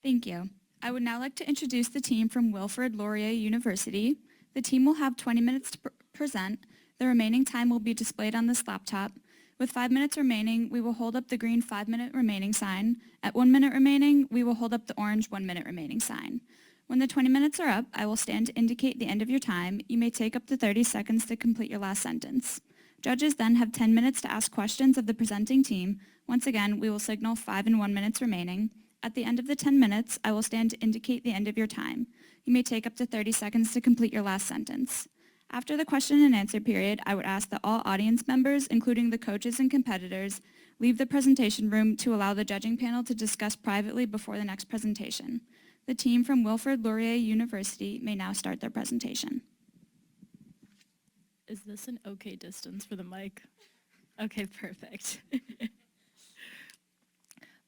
Thank you. I would now like to introduce the team from Wilfrid Laurier University. The team will have 20 minutes to present. The remaining time will be displayed on this laptop. With 5 minutes remaining, we will hold up the green 5-minute remaining sign. At 1 minute remaining, we will hold up the orange 1 minute remaining sign. When the 20 minutes are up, I will stand to indicate the end of your time. You may take up to 30 seconds to complete your last sentence. Judges then have 10 minutes to ask questions of the presenting team. Once again, we will signal 5 and 1 minutes remaining. At the end of the 10 minutes, I will stand to indicate the end of your time. You may take up to 30 seconds to complete your last sentence. After the question and answer period, I would ask that all audience members, including the coaches and competitors, leave the presentation room to allow the judging panel to discuss privately before the next presentation. The team from Wilfrid Laurier University may now start their presentation. Is this an okay distance for the mic? Okay, perfect.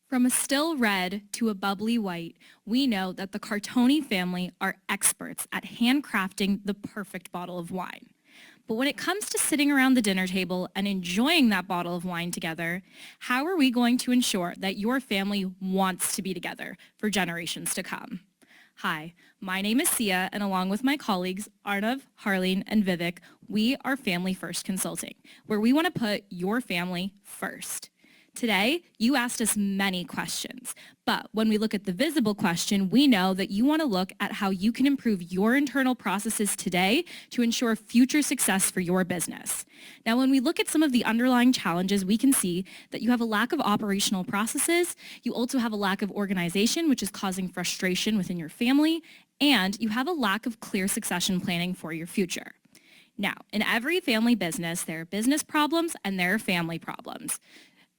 From a still red to a bubbly white, we know that the Cartoni family are experts at handcrafting the perfect bottle of wine. But when it comes to sitting around the dinner table and enjoying that bottle of wine together, how are we going to ensure that your family wants to be together for generations to come? Hi, my name is Sia, and along with my colleagues, Arnav, Harleen, and Vivek, we are Family First Consulting, where we want to put your family first. Today, you asked us many questions, but when we look at the visible question, we know that you want to look at how you can improve your internal processes today to ensure future success for your business. Now, when we look at some of the underlying challenges, we can see that you have a lack of operational processes, you also have a lack of organization, which is causing frustration within your family, and you have a lack of clear succession planning for your future. Now, in every family business, there are business problems and there are family problems.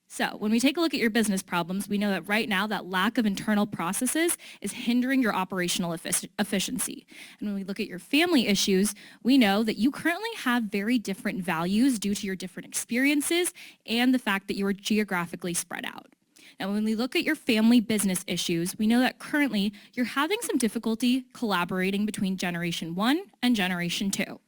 So when we take a look at your business problems, we know that right now that lack of internal processes is hindering your operational efficiency. And when we look at your family issues, we know that you currently have very different values due to your different experiences and the fact that you are geographically spread out. Now, when we look at your family business issues, we know that currently you're having some difficulty collaborating between Generation 1 and Generation 2.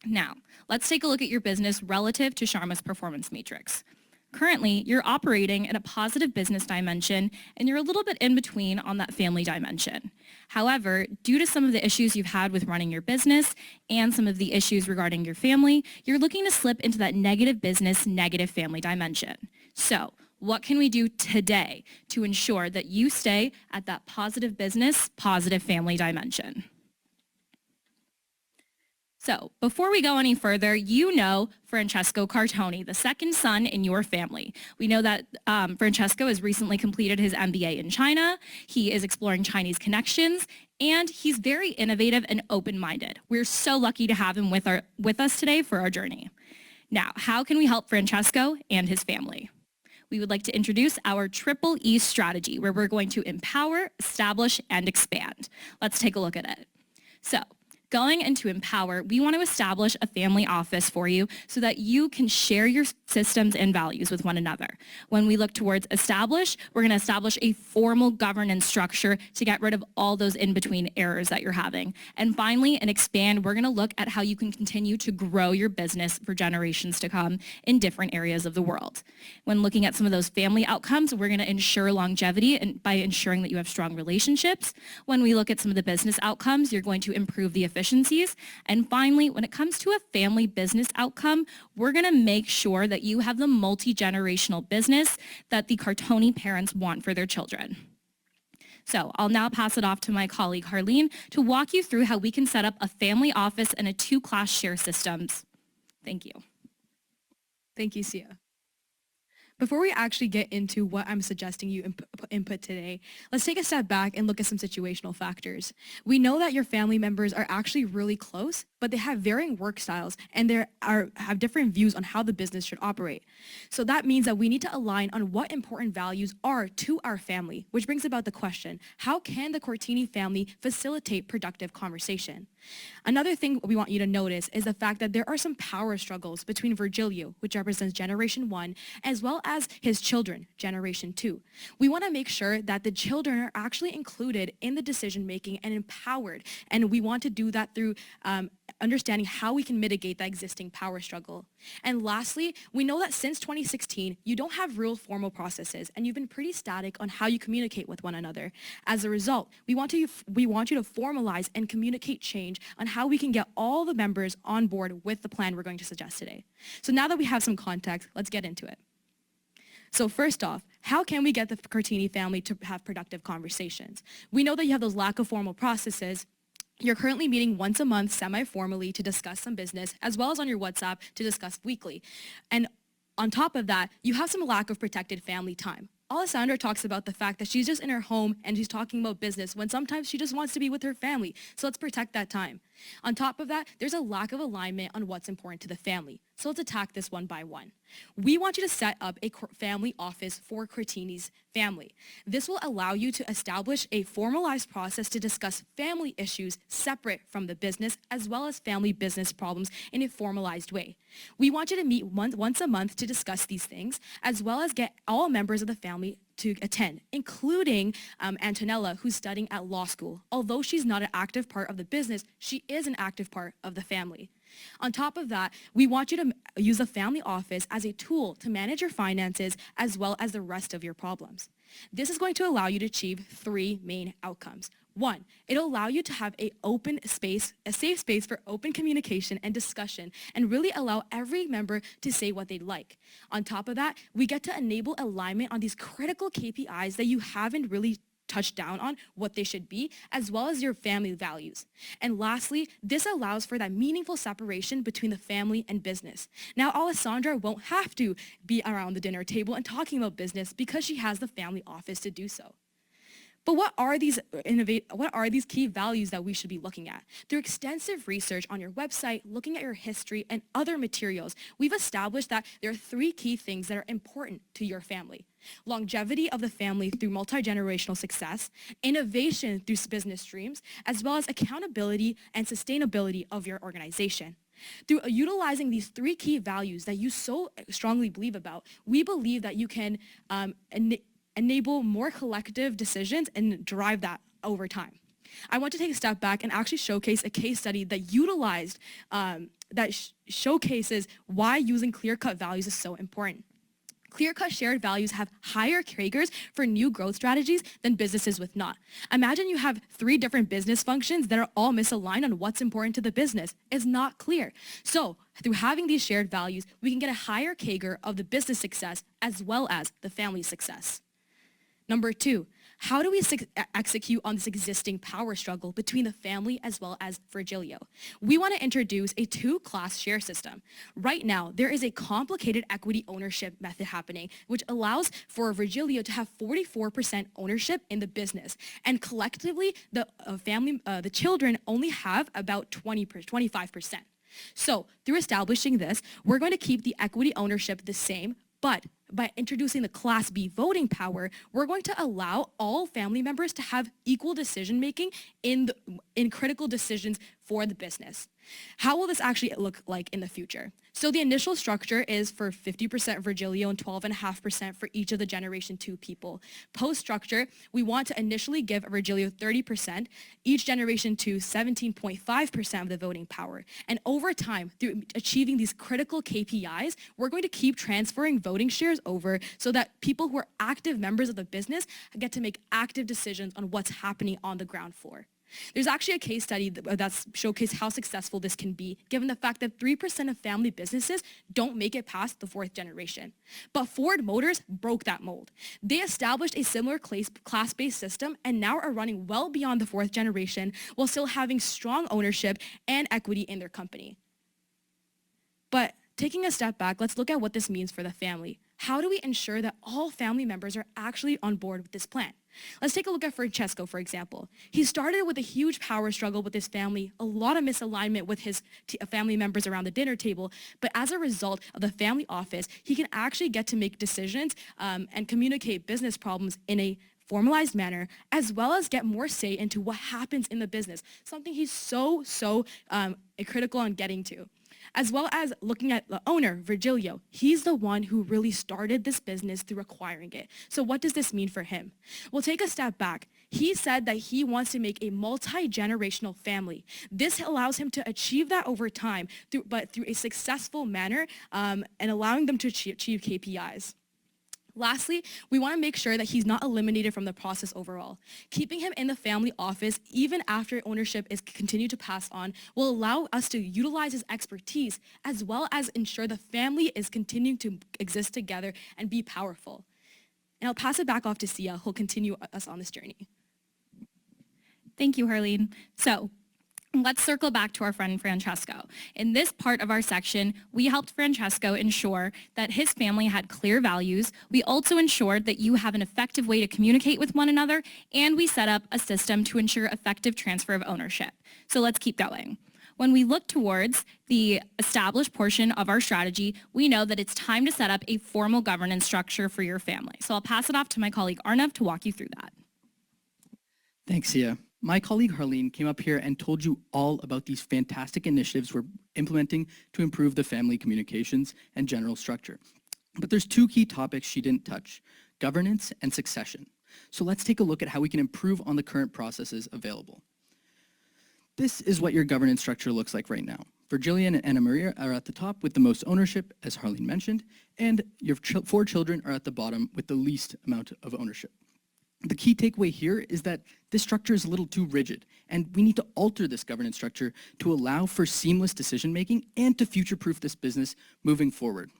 Now, let's take a look at your business relative to Sharma's performance matrix. Currently, you're operating in a positive business dimension, and you're a little bit in between on that family dimension. However, due to some of the issues you've had with running your business and some of the issues regarding your family, you're looking to slip into that negative business, negative family dimension. So, what can we do today to ensure that you stay at that positive business, positive family dimension? So before we go any further, you know Francesco Cartoni, the second son in your family. We know that Francesco has recently completed his MBA in China. He is exploring Chinese connections, and he's very innovative and open-minded. We're so lucky to have him with us today for our journey. Now, how can we help Francesco and his family? We would like to introduce our Triple E strategy, where we're going to empower, establish, and expand. Let's take a look at it. So, going into empower, we want to establish a family office for you so that you can share your systems and values with one another. When we look towards establish, we're going to establish a formal governance structure to get rid of all those in-between errors that you're having. And finally, in expand, we're going to look at how you can continue to grow your business for generations to come in different areas of the world. When looking at some of those family outcomes, we're going to ensure longevity and by ensuring that you have strong relationships. When we look at some of the business outcomes, you're going to improve the efficiencies. And finally, when it comes to a family business outcome, we're going to make sure that you have the multi-generational business that the Cartoni parents want for their children. So I'll now pass it off to my colleague Harleen to walk you through how we can set up a family office and a 2-class share systems. Thank you. Thank you, Sia. Before we actually get into what I'm suggesting you input today, let's take a step back and look at some situational factors. We know that your family members are actually really close, but they have varying work styles and have different views on how the business should operate. So that means that we need to align on what important values are to our family, which brings about the question, how can the Cortini family facilitate productive conversation? Another thing we want you to notice is the fact that there are some power struggles between Virgilio, which represents Generation 1, as well as his children, Generation 2. We want to make sure that the children are actually included in the decision making and empowered, and we want to do that through understanding how we can mitigate that existing power struggle. And lastly, we know that since 2016, you don't have real formal processes and you've been pretty static on how you communicate with one another. As a result, we want you to formalize and communicate change on how we can get all the members on board with the plan we're going to suggest today. So now that we have some context, let's get into it. So first off, how can we get the Cartini family to have productive conversations? We know that you have those lack of formal processes. You're currently meeting once a month semi-formally to discuss some business, as well as on your WhatsApp to discuss weekly. And on top of that, you have some lack of protected family time. Alessandra talks about the fact that she's just in her home and she's talking about business when sometimes she just wants to be with her family. So let's protect that time. On top of that, there's a lack of alignment on what's important to the family. So let's attack this one by one. We want you to set up a family office for Cartini's family. This will allow you to establish a formalized process to discuss family issues separate from the business, as well as family business problems in a formalized way. We want you to meet once a month to discuss these things, as well as get all members of the family to attend, including Antonella, who's studying at law school. Although she's not an active part of the business, she is an active part of the family. On top of that, we want you to use the family office as a tool to manage your finances as well as the rest of your problems. This is going to allow you to achieve 3 main outcomes. 1, it'll allow you to have a safe space for open communication and discussion, and really allow every member to say what they'd like. On top of that, we get to enable alignment on these critical KPIs that you haven't really touched down on what they should be, as well as your family values. And lastly, this allows for that meaningful separation between the family and business. Now, Alessandra won't have to be around the dinner table and talking about business because she has the family office to do so. But what are these key values that we should be looking at? Through extensive research on your website, looking at your history and other materials, we've established that there are 3 key things that are important to your family. Longevity of the family through multi-generational success, innovation through business streams, as well as accountability and sustainability of your organization. Through utilizing these 3 key values that you so strongly believe about, we believe that you can enable more collective decisions and drive that over time. I want to take a step back and actually showcase a case study that utilized, showcases why using clear-cut values is so important. Clear-cut shared values have higher CAGRs for new growth strategies than businesses with not. Imagine you have 3 different business functions that are all misaligned on what's important to the business. It's not clear. So through having these shared values, we can get a higher CAGR of the business success as well as the family success. Number 2, how do we execute on this existing power struggle between the family as well as Virgilio? We want to introduce a 2-class share system. Right now, there is a complicated equity ownership method happening, which allows for Virgilio to have 44% ownership in the business. And collectively, the children only have about 25%. So through establishing this, we're going to keep the equity ownership the same, but by introducing the Class B voting power, we're going to allow all family members to have equal decision-making in critical decisions for the business. How will this actually look like in the future? So the initial structure is for 50% Virgilio and 12.5% for each of the Generation 2 people. Post-structure, we want to initially give Virgilio 30%, each Generation 2 17.5% of the voting power. And over time, through achieving these critical KPIs, we're going to keep transferring voting shares over so that people who are active members of the business get to make active decisions on what's happening on the ground floor. There's actually a case study that's showcased how successful this can be, given the fact that 3% of family businesses don't make it past the 4th generation. But Ford Motors broke that mold. They established a similar class-based system and now are running well beyond the 4th generation while still having strong ownership and equity in their company. But taking a step back, let's look at what this means for the family. How do we ensure that all family members are actually on board with this plan? Let's take a look at Francesco, for example. He started with a huge power struggle with his family, a lot of misalignment with his family members around the dinner table, but as a result of the family office, he can actually get to make decisions and communicate business problems in a formalized manner, as well as get more say into what happens in the business, something he's so critical on getting to. as well as looking at the owner, Virgilio. He's the one who really started this business through acquiring it. So what does this mean for him? We'll take a step back. He said that he wants to make a multi-generational family. This allows him to achieve that over time, but through a successful manner and allowing them to achieve KPIs. Lastly, we want to make sure that he's not eliminated from the process overall. Keeping him in the family office, even after ownership is continued to pass on, will allow us to utilize his expertise, as well as ensure the family is continuing to exist together and be powerful. And I'll pass it back off to Sia, who'll continue us on this journey. Thank you, Harleen. So let's circle back to our friend Francesco. In this part of our section, we helped Francesco ensure that his family had clear values. We also ensured that you have an effective way to communicate with one another, and we set up a system to ensure effective transfer of ownership. So let's keep going. When we look towards the established portion of our strategy, we know that it's time to set up a formal governance structure for your family. So I'll pass it off to my colleague Arnav to walk you through that. Thanks, Sia. My colleague Harleen came up here and told you all about these fantastic initiatives we're implementing to improve the family communications and general structure. But there's two key topics she didn't touch: governance and succession. So let's take a look at how we can improve on the current processes available. This is what your governance structure looks like right now. Virgilia and Anna Maria are at the top with the most ownership, as Harleen mentioned, and your 4 children are at the bottom with the least amount of ownership. The key takeaway here is that this structure is a little too rigid, and we need to alter this governance structure to allow for seamless decision-making and to future-proof this business moving forward.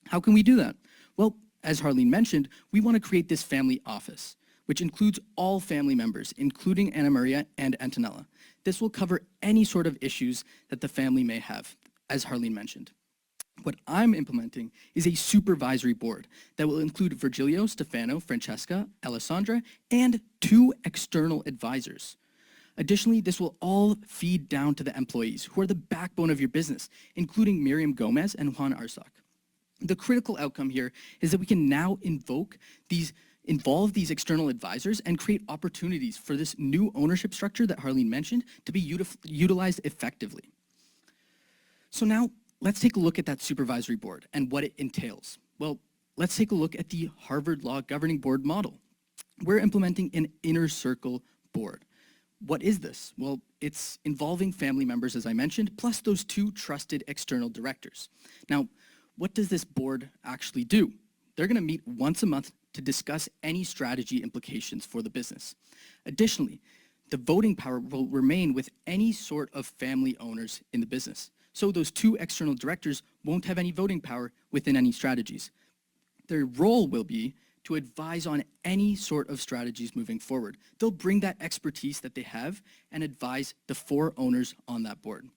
How can we do that? Well, as Harleen mentioned, we want to create this family office, which includes all family members, including Anna Maria and Antonella. This will cover any sort of issues that the family may have, as Harleen mentioned. What I'm implementing is a supervisory board that will include Virgilio, Stefano, Francesca, Alessandra, and 2 external advisors. Additionally, this will all feed down to the employees, who are the backbone of your business, including Miriam Gomez and Juan Arsac. The critical outcome here is that we can now involve these external advisors and create opportunities for this new ownership structure that Harleen mentioned to be utilized effectively. So now, let's take a look at that supervisory board and what it entails. Well, let's take a look at the Harvard Law Governing Board model. We're implementing an inner circle board. What is this? Well, it's involving family members, as I mentioned, plus those 2 trusted external directors. Now, what does this board actually do? They're going to meet once a month to discuss any strategy implications for the business. Additionally, the voting power will remain with any sort of family owners in the business. So those 2 external directors won't have any voting power within any strategies. Their role will be to advise on any sort of strategies moving forward. They'll bring that expertise that they have and advise the 4 owners on that board.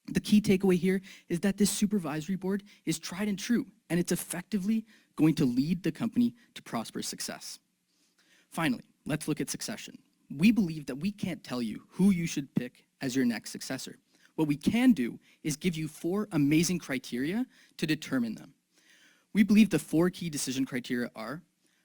The key takeaway here is that this supervisory board is tried and true, and it's effectively going to lead the company to prosperous success. Finally, let's look at succession. We believe that we can't tell you who you should pick as your next successor. What we can do is give you 4 amazing criteria to determine them. We believe the 4 key decision criteria are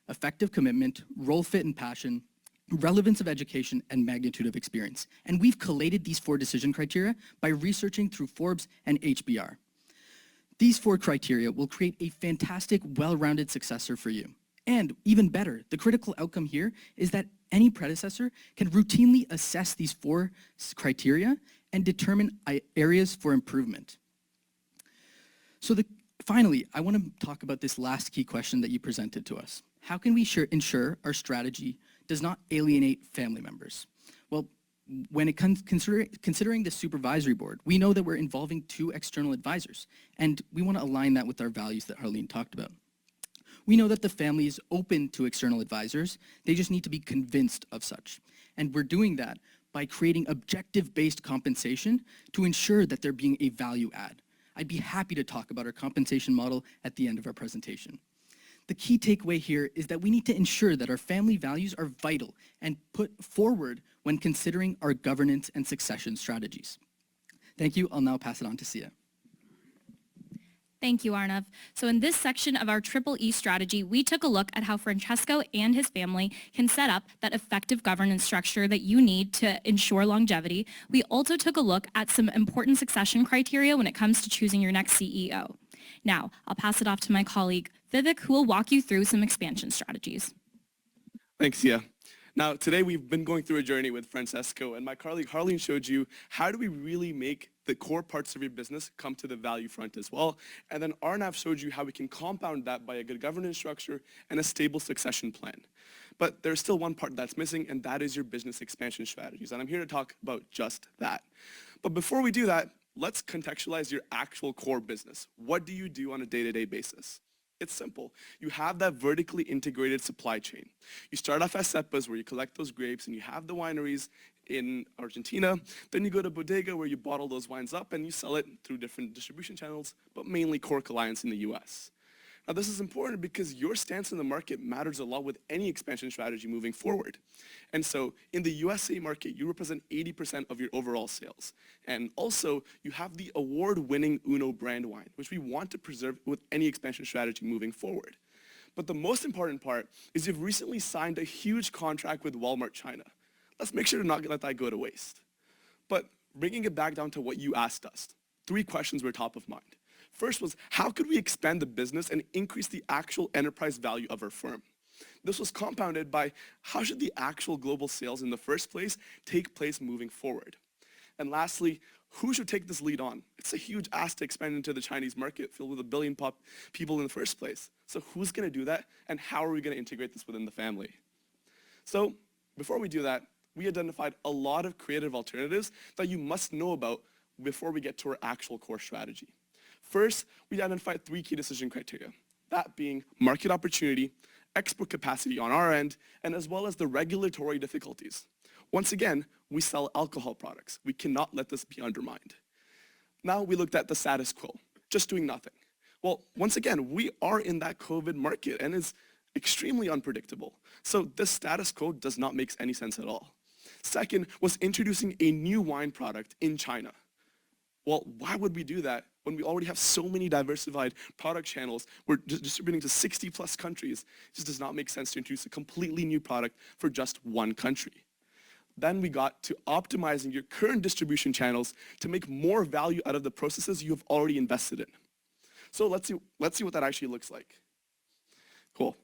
effective commitment, role fit and passion, relevance of education, and magnitude of experience. And we've collated these 4 decision criteria by researching through Forbes and HBR. These 4 criteria will create a fantastic, well-rounded successor for you. And even better, the critical outcome here is that any predecessor can routinely assess these 4 criteria and determine areas for improvement. So finally, I want to talk about this last key question that you presented to us. How can we ensure our strategy does not alienate family members? Well, when it comes considering the supervisory board, we know that we're involving 2 external advisors, and we want to align that with our values that Harleen talked about. We know that the family is open to external advisors. They just need to be convinced of such. And we're doing that by creating objective-based compensation to ensure that they're being a value add. I'd be happy to talk about our compensation model at the end of our presentation. The key takeaway here is that we need to ensure that our family values are vital and put forward when considering our governance and succession strategies. Thank you. I'll now pass it on to Sia. Thank you, Arnav. So in this section of our Triple E strategy, we took a look at how Francesco and his family can set up that effective governance structure that you need to ensure longevity. We also took a look at some important succession criteria when it comes to choosing your next CEO. Now, I'll pass it off to my colleague, Vivek, who will walk you through some expansion strategies. Thanks, Sia. Now, today we've been going through a journey with Francesco, and my colleague Harleen showed you how do we really make the core parts of your business come to the value front as well. And then Arnav showed you how we can compound that by a good governance structure and a stable succession plan. But there's still one part that's missing, and that is your business expansion strategies. And I'm here to talk about just that. But before we do that, let's contextualize your actual core business. What do you do on a day-to-day basis? It's simple. You have that vertically integrated supply chain. You start off as cepas, where you collect those grapes, and you have the wineries in Argentina. Then you go to bodega, where you bottle those wines up and you sell it through different distribution channels, but mainly Cork Alliance in the US. Now, this is important because your stance in the market matters a lot with any expansion strategy moving forward. And so in the USA market, you represent 80% of your overall sales. And also, you have the award-winning Uno brand wine, which we want to preserve with any expansion strategy moving forward. But the most important part is you've recently signed a huge contract with Walmart China. Let's make sure to not let that go to waste. But bringing it back down to what you asked us, 3 questions were top of mind. First was, how could we expand the business and increase the actual enterprise value of our firm? This was compounded by, how should the actual global sales in the first place take place moving forward? And lastly, who should take this lead on? It's a huge ask to expand into the Chinese market filled with 1 billion people in the first place. So who's going to do that, and how are we going to integrate this within the family? So before we do that, we identified a lot of creative alternatives that you must know about before we get to our actual core strategy. First, we identified 3 key decision criteria, that being market opportunity, export capacity on our end, and as well as the regulatory difficulties. Once again, we sell alcohol products. We cannot let this be undermined. Now we looked at the status quo, just doing nothing. Well, once again, we are in that COVID market and it's extremely unpredictable. So this status quo does not make any sense at all. Second was introducing a new wine product in China. Well, why would we do that when we already have so many diversified product channels? We're distributing to 60 plus countries. It just does not make sense to introduce a completely new product for just one country. Then we got to optimizing your current distribution channels to make more value out of the processes you have already invested in. So let's see what that actually looks like. Cool.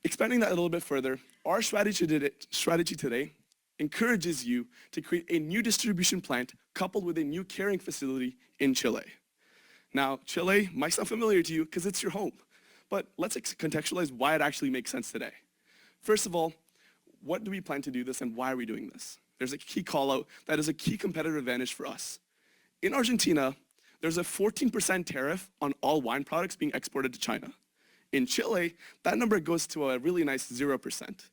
Expanding that a little bit further, our strategy today encourages you to create a new distribution plant coupled with a new carrying facility in Chile. Now, Chile might sound familiar to you because it's your home, but let's contextualize why it actually makes sense today. First of all, what do we plan to do this and why are we doing this? There's a key call out that is a key competitive advantage for us. In Argentina, there's a 14% tariff on all wine products being exported to China. In Chile, that number goes to a really nice 0%.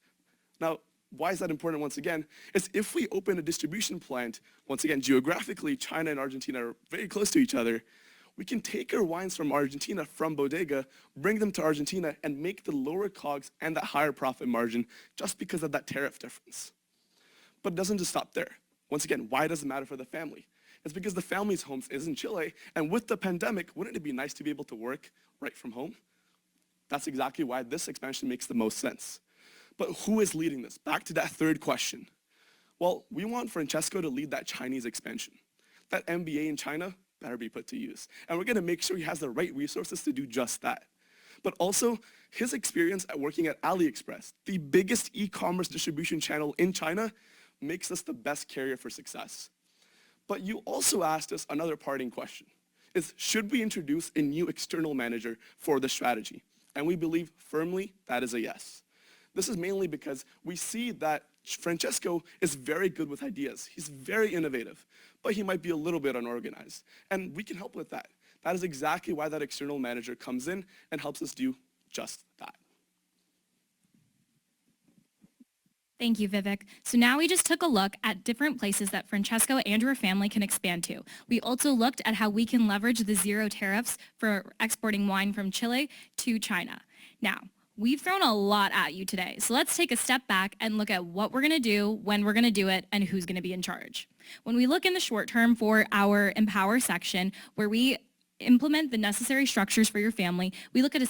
Now, why is that important once again? Is if we open a distribution plant, once again, geographically, China and Argentina are very close to each other, we can take our wines from Argentina, from bodega, bring them to Argentina, and make the lower COGS and that higher profit margin just because of that tariff difference. But it doesn't just stop there. Once again, why does it matter for the family? It's because the family's home is in Chile, and with the pandemic, wouldn't it be nice to be able to work right from home? That's exactly why this expansion makes the most sense. But who is leading this? Back to that third question. Well, we want Francesco to lead that Chinese expansion. That MBA in China better be put to use. And we're gonna make sure he has the right resources to do just that. But also, his experience at working at AliExpress, the biggest e-commerce distribution channel in China, makes us the best carrier for success. But you also asked us another parting question, is should we introduce a new external manager for the strategy? And we believe firmly that is a yes. This is mainly because we see that Francesco is very good with ideas. He's very innovative, but he might be a little bit unorganized. And we can help with that. That is exactly why that external manager comes in and helps us do just that. Thank you, Vivek. So now we just took a look at different places that Francesco and your family can expand to. We also looked at how we can leverage the 0 tariffs for exporting wine from Chile to China. Now, we've thrown a lot at you today, so let's take a step back and look at what we're going to do, when we're going to do it, and who's going to be in charge. When we look in the short term for our Empower section, where we implement the necessary structures for your family, we look at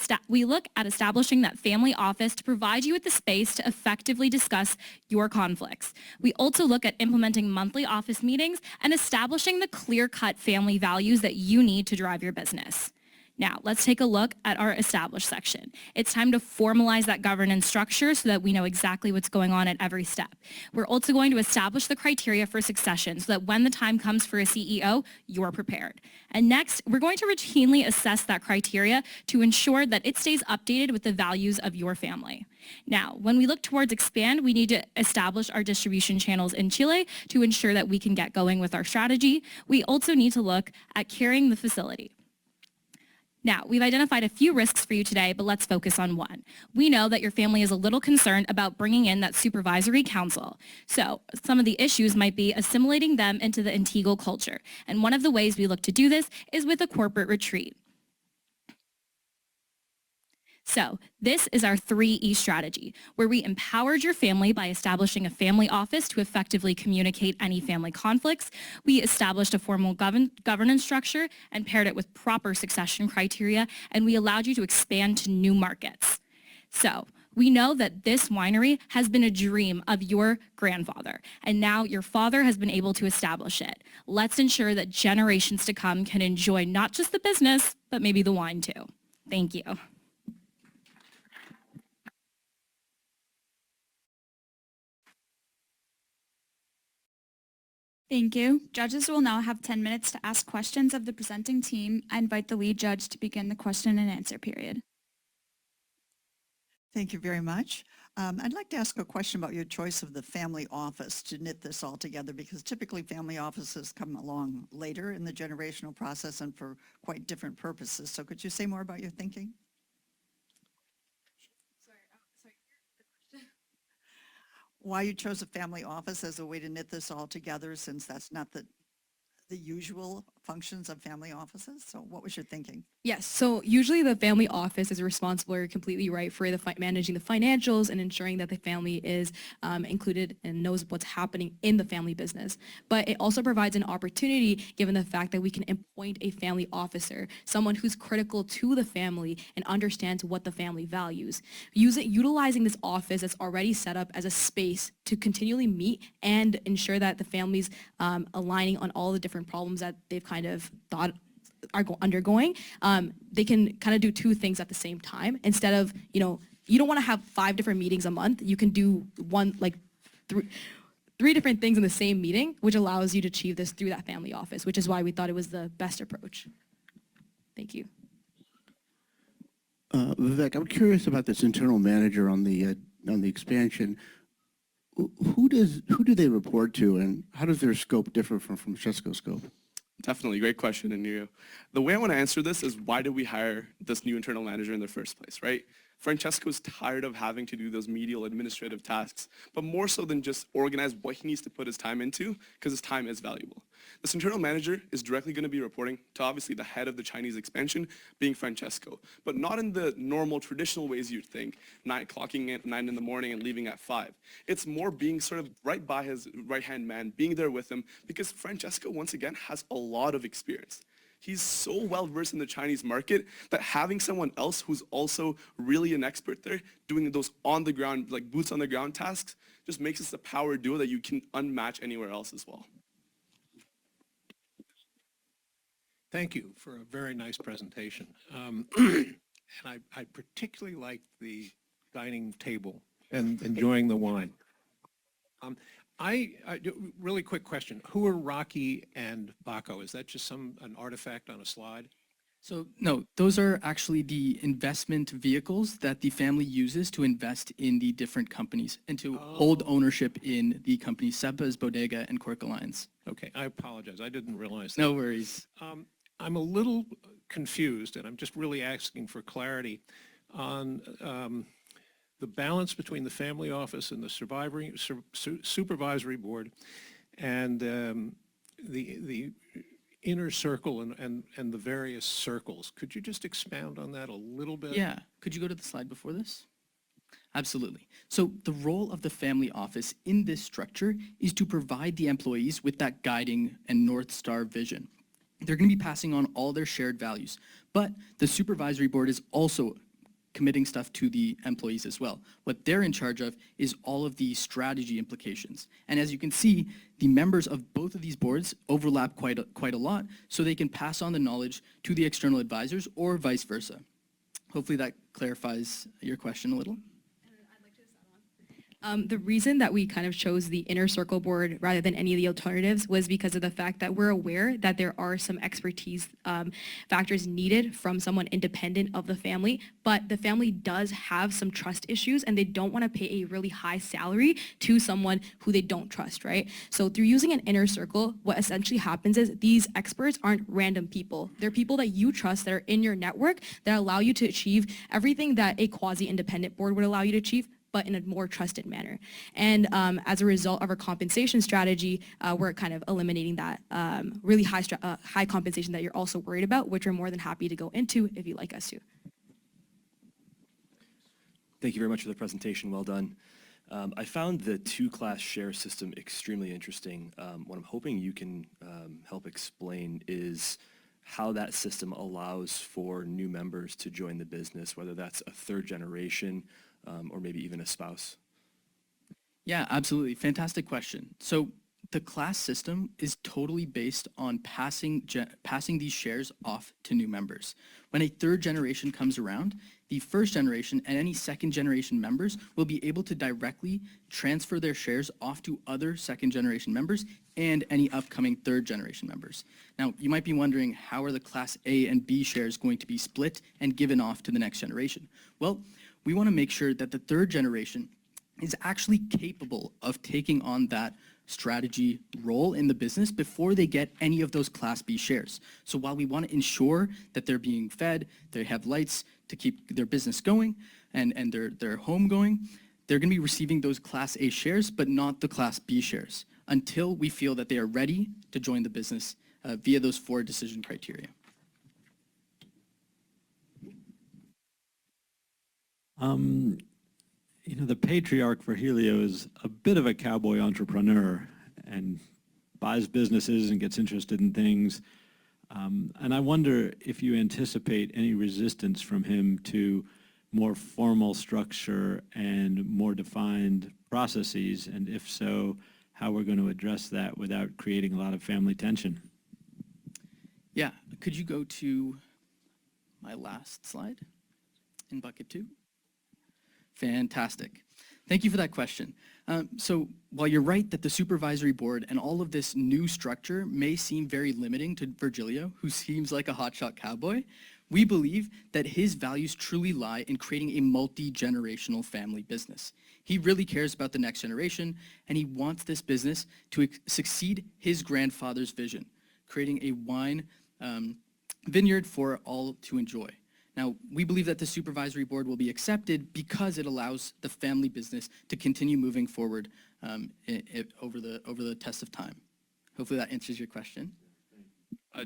establishing that family office to provide you with the space to effectively discuss your conflicts. We also look at implementing monthly office meetings and establishing the clear-cut family values that you need to drive your business. Now, let's take a look at our established section. It's time to formalize that governance structure so that we know exactly what's going on at every step. We're also going to establish the criteria for succession so that when the time comes for a CEO, you're prepared. And next, we're going to routinely assess that criteria to ensure that it stays updated with the values of your family. Now, when we look towards expand, we need to establish our distribution channels in Chile to ensure that we can get going with our strategy. We also need to look at carrying the facility. Now, we've identified a few risks for you today, but let's focus on one. We know that your family is a little concerned about bringing in that supervisory council. So some of the issues might be assimilating them into the Integral culture. And one of the ways we look to do this is with a corporate retreat. So this is our 3E strategy, where we empowered your family by establishing a family office to effectively communicate any family conflicts. We established a formal governance structure and paired it with proper succession criteria, and we allowed you to expand to new markets. So we know that this winery has been a dream of your grandfather, and now your father has been able to establish it. Let's ensure that generations to come can enjoy not just the business, but maybe the wine too. Thank you. Thank you. Judges will now have 10 minutes to ask questions of the presenting team. I invite the lead judge to begin the question and answer period. Thank you very much. I'd like to ask a question about your choice of the family office to knit this all together, because typically family offices come along later in the generational process and for quite different purposes. So could you say more about your thinking? Why you chose a family office as a way to knit this all together, since that's not the usual functions of family offices. So what was your thinking? Yes, so usually the family office is responsible, or completely right, for managing the financials and ensuring that the family is included and knows what's happening in the family business. But it also provides an opportunity, given the fact that we can appoint a family officer, someone who's critical to the family and understands what the family values. Utilizing this office that's already set up as a space to continually meet and ensure that the family's aligning on all the different problems that they've kind of thought are undergoing, they can kind of do two things at the same time. Instead of, you don't want to have 5 different meetings a month. You can do three different things in the same meeting, which allows you to achieve this through that family office, which is why we thought it was the best approach. Thank you. Vivek, I'm curious about this internal manager on the expansion. Who do they report to, and how does their scope differ from Francesco's scope? Definitely, great question, Enrio. The way I want to answer this is, why did we hire this new internal manager in the first place, right? Francesco's tired of having to do those medial administrative tasks, but more so than just organize what he needs to put his time into, because his time is valuable. This internal manager is directly going to be reporting to obviously the head of the Chinese expansion, being Francesco, but not in the normal traditional ways you'd think, clocking at 9 in the morning and leaving at 5. It's more being sort of right by his right-hand man, being there with him, because Francesco, once again, has a lot of experience. He's so well-versed in the Chinese market that having someone else who's also really an expert there, doing those on-the-ground, like boots-on-the-ground tasks, just makes us a power duo that you can unmatch anywhere else as well. Thank you for a very nice presentation. And I particularly like the dining table and enjoying the wine. Really quick question. Who are Rocky and Baco? Is that just an artifact on a slide? So no, those are actually the investment vehicles that the family uses to invest in the different companies and to hold ownership in the companies Sebas, Bodega, and Cork Alliance. Okay, I apologize. I didn't realize that. No worries. I'm a little confused, and I'm just really asking for clarity on the balance between the family office and the supervisory board and the inner circle and the various circles. Could you just expound on that a little bit? Yeah. Could you go to the slide before this? Absolutely. So the role of the family office in this structure is to provide the employees with that guiding and North Star vision. they're going to be passing on all their shared values. But the supervisory board is also committing stuff to the employees as well. What they're in charge of is all of the strategy implications. And as you can see, the members of both of these boards overlap quite a lot, so they can pass on the knowledge to the external advisors or vice versa. Hopefully that clarifies your question a little. The reason that we kind of chose the inner circle board rather than any of the alternatives was because of the fact that we're aware that there are some expertise factors needed from someone independent of the family, but the family does have some trust issues and they don't want to pay a really high salary to someone who they don't trust, right? So through using an inner circle, what essentially happens is these experts aren't random people. They're people that you trust that are in your network that allow you to achieve everything that a quasi-independent board would allow you to achieve, but in a more trusted manner. And as a result of our compensation strategy, we're kind of eliminating that really high compensation that you're also worried about, which we're more than happy to go into if you'd like us to. Thank you very much for the presentation. Well done. I found the two-class share system extremely interesting. What I'm hoping you can help explain is how that system allows for new members to join the business, whether that's a third generation, or maybe even a spouse? Yeah, absolutely. Fantastic question. So the class system is totally based on passing these shares off to new members. When a third generation comes around, the first generation and any second generation members will be able to directly transfer their shares off to other second generation members and any upcoming third generation members. Now, you might be wondering, how are the class A and B shares going to be split and given off to the next generation? Well, we want to make sure that the third generation is actually capable of taking on that strategy role in the business before they get any of those Class B shares. So while we want to ensure that they're being fed, they have lights to keep their business going and their home going, they're going to be receiving those Class A shares, but not the Class B shares, until we feel that they are ready to join the business via those 4 decision criteria. You know, the patriarch for Helio is a bit of a cowboy entrepreneur and buys businesses and gets interested in things. And I wonder if you anticipate any resistance from him to more formal structure and more defined processes, and if so, how we're going to address that without creating a lot of family tension. Yeah, could you go to my last slide in bucket 2? Fantastic. Thank you for that question. So while you're right that the supervisory board and all of this new structure may seem very limiting to Virgilio, who seems like a hotshot cowboy, we believe that his values truly lie in creating a multi-generational family business. He really cares about the next generation, and he wants this business to succeed his grandfather's vision, creating a wine vineyard for all to enjoy. Now, we believe that the supervisory board will be accepted because it allows the family business to continue moving forward over the test of time. Hopefully that answers your question.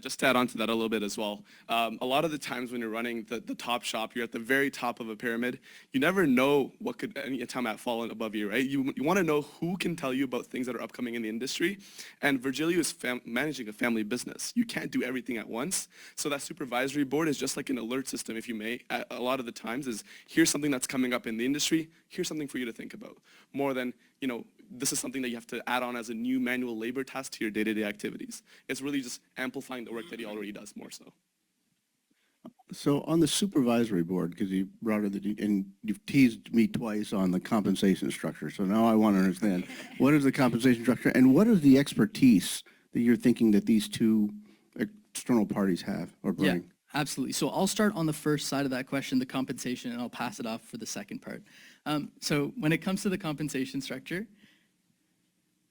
Just to add on to that a little bit as well, a lot of the times when you're running the top shop, you're at the very top of a pyramid. You never know what could any time fall above you, right? You want to know who can tell you about things that are upcoming in the industry. And Virgilio is managing a family business. You can't do everything at once. So that supervisory board is just like an alert system, if you may. A lot of the times is, here's something that's coming up in the industry. Here's something for you to think about. More than, you know, this is something that you have to add on as a new manual labor task to your day-to-day activities. It's really just amplifying the work that he already does more so. So on the supervisory board, because you brought it, and you've teased me twice on the compensation structure. So now I want to understand, what is the compensation structure and what is the expertise that you're thinking that these two external parties have or bring? Yeah, absolutely. So I'll start on the first side of that question, the compensation, and I'll pass it off for the second part. So when it comes to the compensation structure,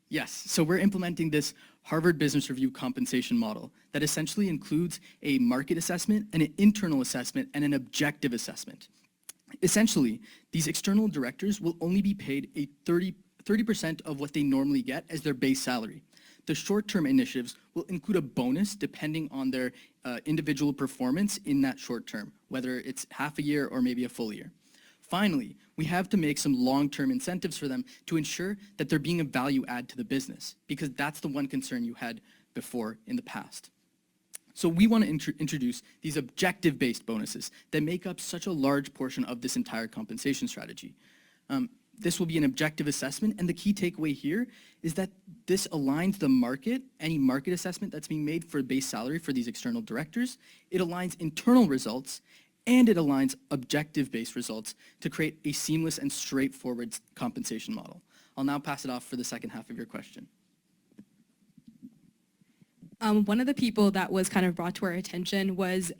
yes, so we're implementing this Harvard Business Review compensation model that essentially includes a market assessment, an internal assessment, and an objective assessment. Essentially, these external directors will only be paid a 30% of what they normally get as their base salary. The short-term initiatives will include a bonus depending on their individual performance in that short term, whether it's half a year or maybe a full year. Finally, we have to make some long-term incentives for them to ensure that they're being a value add to the business, because that's the one concern you had before in the past. So we want to introduce these objective-based bonuses that make up such a large portion of this entire compensation strategy. This will be an objective assessment, and the key takeaway here is that this aligns the market, any market assessment that's being made for base salary for these external directors. It aligns internal results, and it aligns objective-based results to create a seamless and straightforward compensation model. I'll now pass it off for the second half of your question. One of the people that was kind of brought to our attention was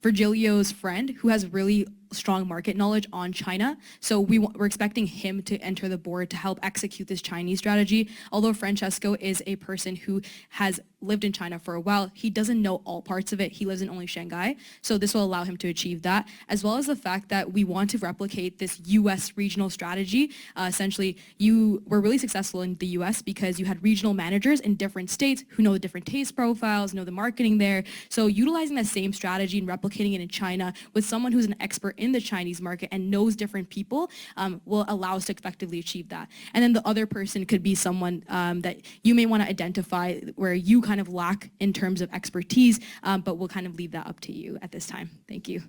Virgilio's friend, who has really strong market knowledge on China. So we're expecting him to enter the board to help execute this Chinese strategy. Although Francesco is a person who has lived in China for a while, he doesn't know all parts of it. He lives in only Shanghai. So this will allow him to achieve that, as well as the fact that we want to replicate this US regional strategy. Essentially, you were really successful in the US because you had regional managers in different states who know the different taste profiles, know the marketing there. So utilizing that same strategy and replicating it in China with someone who's an expert in the Chinese market and knows different people will allow us to effectively achieve that. And then the other person could be someone that you may want to identify where you kind of lack in terms of expertise, but we'll kind of leave that up to you at this time. Thank you.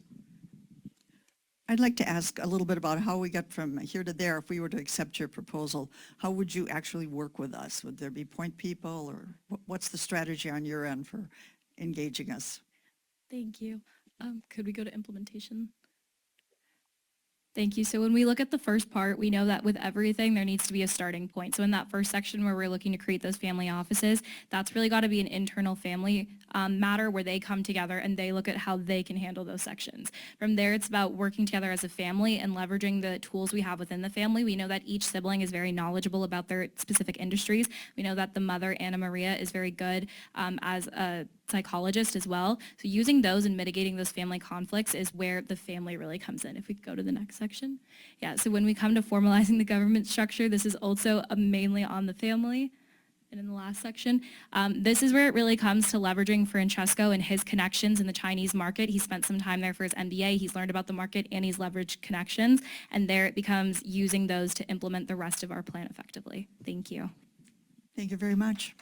I'd like to ask a little bit about how we got from here to there. If we were to accept your proposal, how would you actually work with us? Would there be point people, or what's the strategy on your end for engaging us? Thank you. Could we go to implementation? Thank you. So when we look at the first part, we know that with everything, there needs to be a starting point. So in that first section where we're looking to create those family offices, that's really got to be an internal family matter where they come together and they look at how they can handle those sections. From there, it's about working together as a family and leveraging the tools we have within the family. We know that each sibling is very knowledgeable about their specific industries. We know that the mother, Anna Maria, is very good as a psychologist as well. So using those and mitigating those family conflicts is where the family really comes in. If we could go to the next section. Yeah, so when we come to formalizing the government structure, this is also mainly on the family. And in the last section, this is where it really comes to leveraging Francesco and his connections in the Chinese market. He spent some time there for his MBA. He's learned about the market and he's leveraged connections. And there it becomes using those to implement the rest of our plan effectively. Thank you. Thank you very much.